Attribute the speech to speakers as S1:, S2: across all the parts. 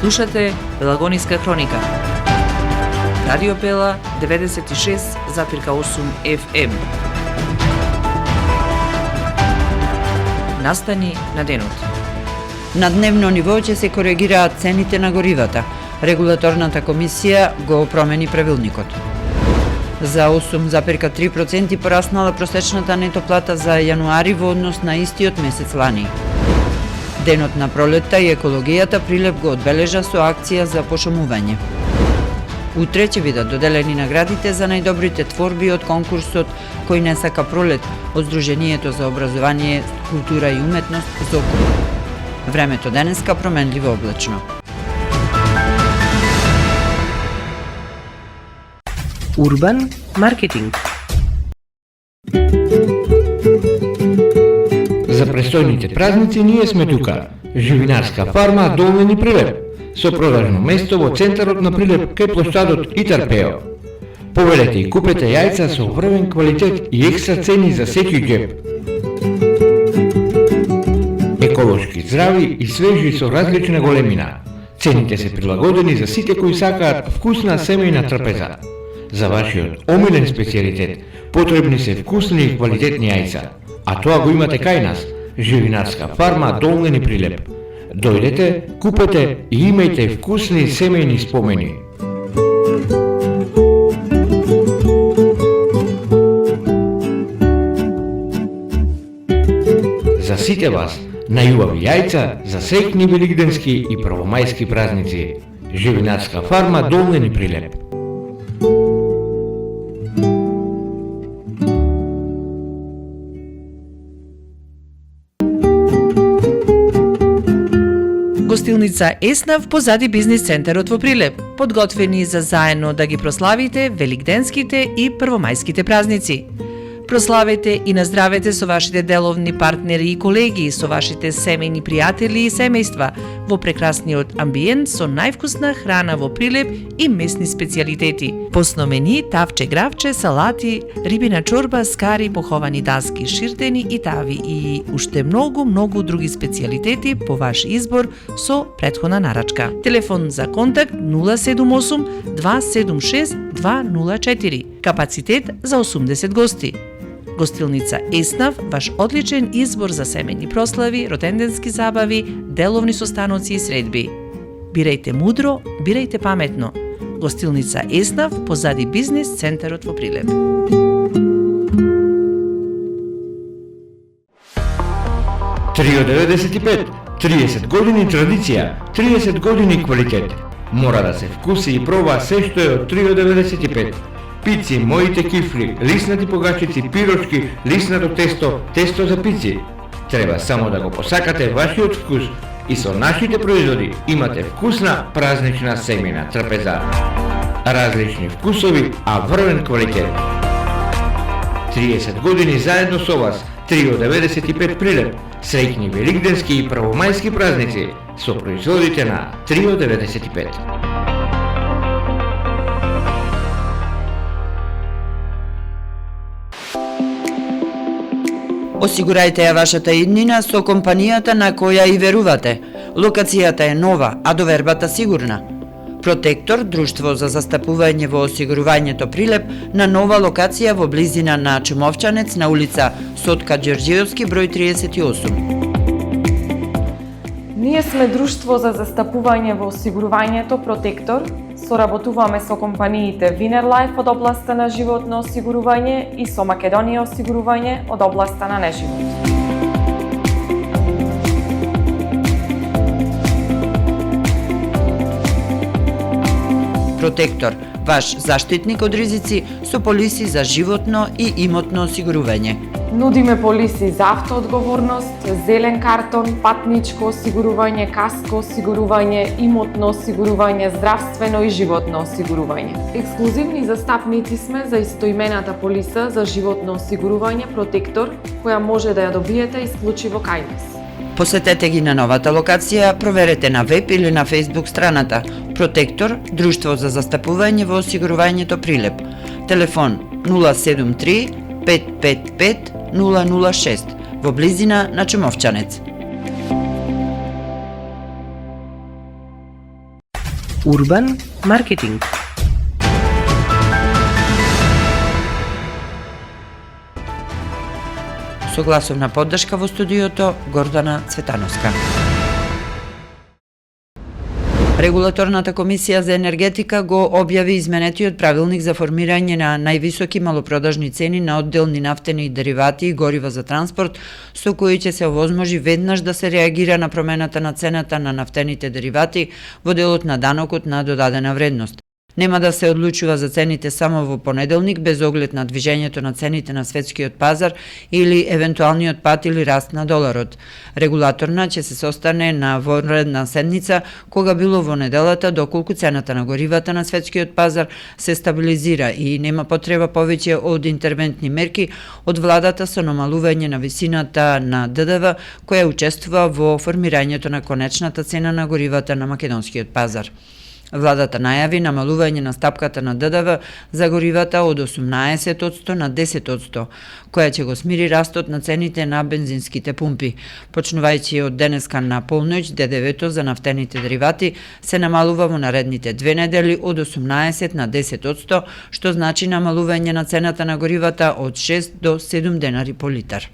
S1: Слушате Пелагониска хроника. Радио Пела 96,8 FM. Настани на денот.
S2: На дневно ниво ќе се коригираат цените на горивата. Регулаторната комисија го промени правилникот. За 8,3% пораснала просечната нето плата за јануари во однос на истиот месец лани. Денот на пролетта и екологијата Прилеп го одбележа со акција за пошумување. Утре ќе бидат доделени наградите за најдобрите творби од конкурсот Кој не сака пролет од Сдруженијето за образование, култура и уметност ЗОКУ. Времето денеска променливо облачно.
S3: Урбан маркетинг.
S4: За престојните празници ние сме тука. Живинарска фарма Долнени Прилеп, со продажно место во центарот на Прилеп кај плоштадот Итарпео. Повелете и купете јајца со врвен квалитет и екстра цени за секој џеб. Еколошки, здрави и свежи со различна големина. Цените се прилагодени за сите кои сакаат вкусна семејна трпеза. За вашиот омилен специјалитет потребни се вкусни и квалитетни јајца. А тоа го имате кај нас, Живинарска фарма Долнени Прилеп. Дојдете, купете и имајте вкусни семејни спомени. За сите вас, најубави јајца за среќни великденски и првомајски празници. Живинарска фарма Долнени Прилеп.
S1: Гостилница Еснав позади бизнис центарот во Прилеп, подготвени за заедно да ги прославите великденските и првомајските празници. Прославете и наздравете со вашите деловни партнери и колеги, со вашите семејни пријатели и семејства, во прекрасниот амбиент со највкусна храна во Прилеп и местни специјалитети. Посновени, тавче, гравче, салати, рибина чорба, скари, поховани даски, ширтени и тави и уште многу други специјалитети по ваш избор со претходна нарачка. Телефон за контакт 078 276 204. Капацитет за 80 гости. Гостилница Еснав, ваш одличен избор за семејни прослави, роденденски забави, деловни состаноци и средби. Бирајте мудро, бирајте паметно. Гостилница Еснав позади бизнис центарот во Прилеп.
S4: Трио 95, 30 години традиција, 30 години квалитет. Мора да се вкуси и проба се што е од Трио 95. Пици, моите кифли, лиснати погачици, пирошки, лиснато тесто, тесто за пици. Треба само да го посакате вашиот вкус и со нашите производи имате вкусна празнична семејна трпеза. Различни вкусови, а врвен квалитет. 30 години заедно со вас, Трио 95 Прилеп, среќни великденски и првомајски празници со производите на Трио 95.
S2: Осигурајте ја вашата иднина со компанијата на која и верувате. Локацијата е нова, а довербата сигурна. Протектор, друштво за застапување во осигурувањето Прилеп, на нова локација во близина на Чумовчанец на улица Сотка Ѓорѓиевски број 38.
S5: Ние сме друштво за застапување во осигурувањето Протектор. Соработуваме со компаниите Винер Лайф од областа на животно осигурување и со Македонија осигурување од областа на неживот.
S2: Протектор, ваш заштитник од ризици со полиси за животно и имотно осигурување.
S5: Нудиме полиси за автоодговорност, зелен картон, патничко осигурување, каско осигурување, имотно осигурување, здравствено и животно осигурување. Ексклузивни застапници сме за истоимената полиса за животно осигурување Протектор, која може да ја добиете исклучиво кај нас.
S2: Посетете ги на новата локација, проверете на веб или на Facebook страната Протектор, друштво за застапување во осигурувањето Прилеп. Телефон 073 555 006 во близина на Чумовчанец.
S3: Урбан маркетинг.
S2: Согласовна поддршка во студиото Гордана Цветановска. Регулаторната комисија за енергетика го објави изменетиот правилник за формирање на највисоки малопродажни цени на одделни нафтени деривати и горива за транспорт, со кои ќе се овозможи веднаш да се реагира на промената на цената на нафтените деривати во делот на данокот на додадена вредност. Нема да се одлучува за цените само во понеделник без оглед на движењето на цените на светскиот пазар или евентуалниот пат или раст на доларот. Регулаторна ќе се состане на вонредна седница кога било во неделата доколку цената на горивата на светскиот пазар се стабилизира и нема потреба повеќе од интервентни мерки од владата со намалување на висината на ДДВ која учествува во формирањето на конечната цена на горивата на македонскиот пазар. Владата најави намалување на стапката на ДДВ за горивата од 18% на 10%, која ќе го смири растот на цените на бензинските пумпи. Почнувајќи од денеска на полноќ, ДДВ-то за нафтените деривати се намалува во наредните 2 недели од 18 на 10%, што значи намалување на цената на горивата од 6 до 7 денари по литар.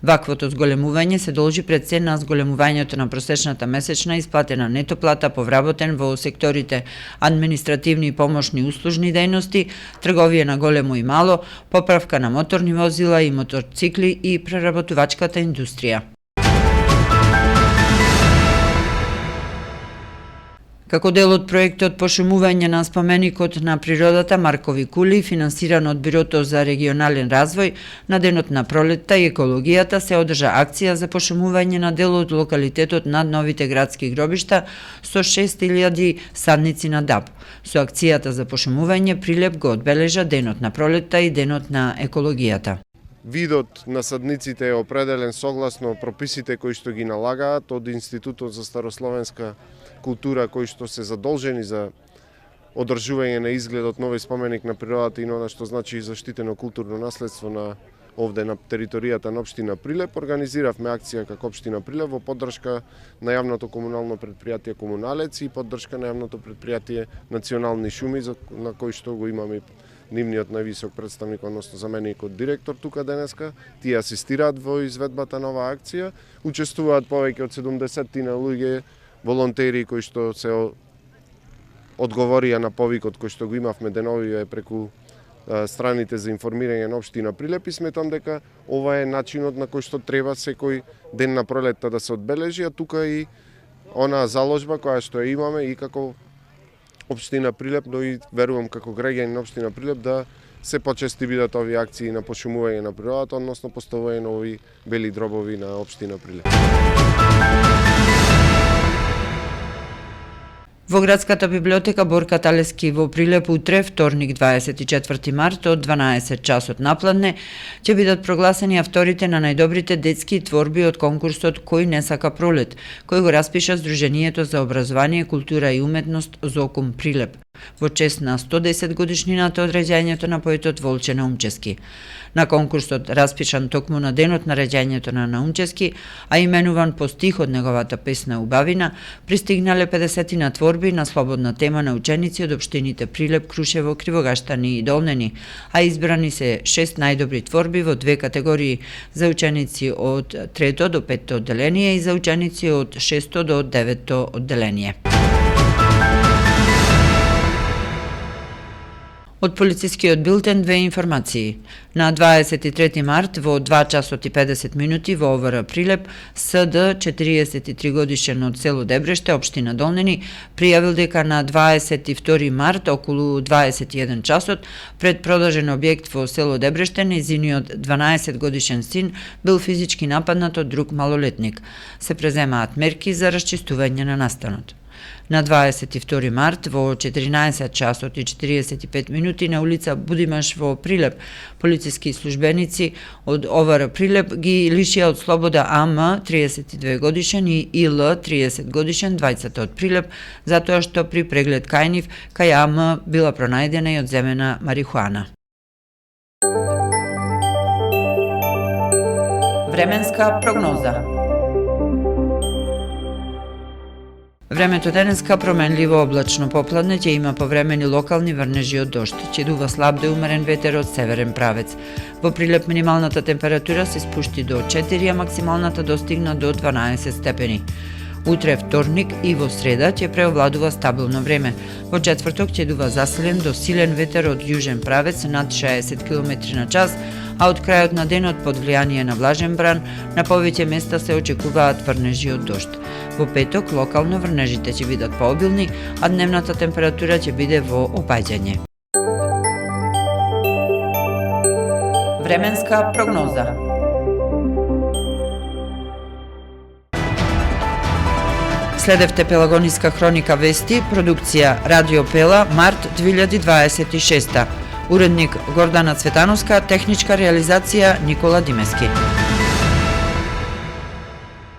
S2: Ваквото зголемување се должи пред се на зголемувањето на просечната месечна исплатена нето плата по вработен во секторите административни и помошни услужни дејности, трговија на големо и мало, поправка на моторни возила и мотоцикли и преработувачката индустрија. Како дел од проектот пошумување на споменикот на природата Маркови кули, финансиран од Бирото за регионален развој, на денот на пролетта и екологијата се одржа акција за пошумување на дел од локалитетот над новите градски гробишта со 6000 садници на даб. Со акцијата за пошумување Прилеп го одбележа денот на пролетта и денот на екологијата.
S6: Видот на садниците е определен согласно прописите кои што ги налагаат од Институтот за старословенска култура кои што се задолжени за одржување на изгледот нови споменик на природата и на она што значи заштитено културно наследство на овде на територијата на општина Прилеп. Организиравме акција како општина Прилеп во поддршка на јавното комунално претпријатие Комуналец и поддршка на јавното претпријатие Национални шуми, на кој што го имаме нивниот највисок представник, односно заменикот директор тука денеска. Тие асистираат во изведбата на оваа акција. Учествуваат повеќе од 70 на луѓе волонтери кои што се одговорија на повикот кој што го имавме деновиве преку страните за информирање на општина Прилеп и сметам дека ова е начинот на кој што треба секој ден на пролетта да се одбележи, а тука и она заложба која што ја имаме и како општина Прилеп, но и верувам како граѓани на општина Прилеп да се почести бидат овие акции на пошумување на природата, односно поставување на овие бели дробови на општина Прилеп.
S2: Во градската библиотека Борка Талески во Прилеп утре, вторник 24 март од 12 часот напладне, ќе бидат прогласени авторите на најдобрите детски творби од конкурсот Кој не сака пролет, кој го распиша Сдруженијето за образование, култура и уметност ЗОКУМ Прилеп, во чест на 110 годишнината од раѓањето на поетот Волче Наумчески. На конкурсот, распишан токму на денот на раѓањето на Наумчески, а именуван по стих од неговата песна Убавина, пристигнале 50 на творби на слободна тема на ученици од општините Прилеп, Крушево, Кривогаштани и Долнени, а избрани се 6 најдобри творби во 2 категории за ученици од 3 до 5 одделение и за ученици од 6 до 9 одделение. Од полицискиот билтен две информации. На 23 март во 2 часот и 50 минути во ОВР Прилеп, СД 43 годишен од село Дебреште, општина Долнени, пријавил дека на 22 март околу 21 часот пред продажен објект во село Дебреште нејзиниот 12 годишен син бил физички нападнат од друг малолетник. Се преземаат мерки за расчистување на настанот. На 22 март во 14 часот и 45 минути на улица Будимаш во Прилеп, полициски службеници од ОВР Прилеп ги лишија од слобода АМ 32 годишен и ИЛ 30 годишен, двајцата од Прилеп, затоа што при преглед кај нив кај АМ била пронајдена и одземена марихуана. Временска прогноза. Времето денеска променливо облачно попладне ќе има повремени локални врнежи од дожд. Ќе дува слаб до умерен ветер од северен правец. Во Прилеп минималната температура се спушти до 4, а максималната достигна до 12 степени. Утре вторник и во среда ќе преовладува стабилно време. Во четврток ќе дува засилен до силен ветер од јужен правец над 60 км на час, а од крајот на денот под влијание на влажен бран на повеќе места се очекуваат врнежи од дожд. Во петок локално врнежите ќе бидат пообилни, а дневната температура ќе биде во опаѓање. Временска прогноза. Следевте Пелагониска хроника вести, продукција Радио Пела, март 2026. Уредник Гордана Цветановска, техничка реализација Никола Димески.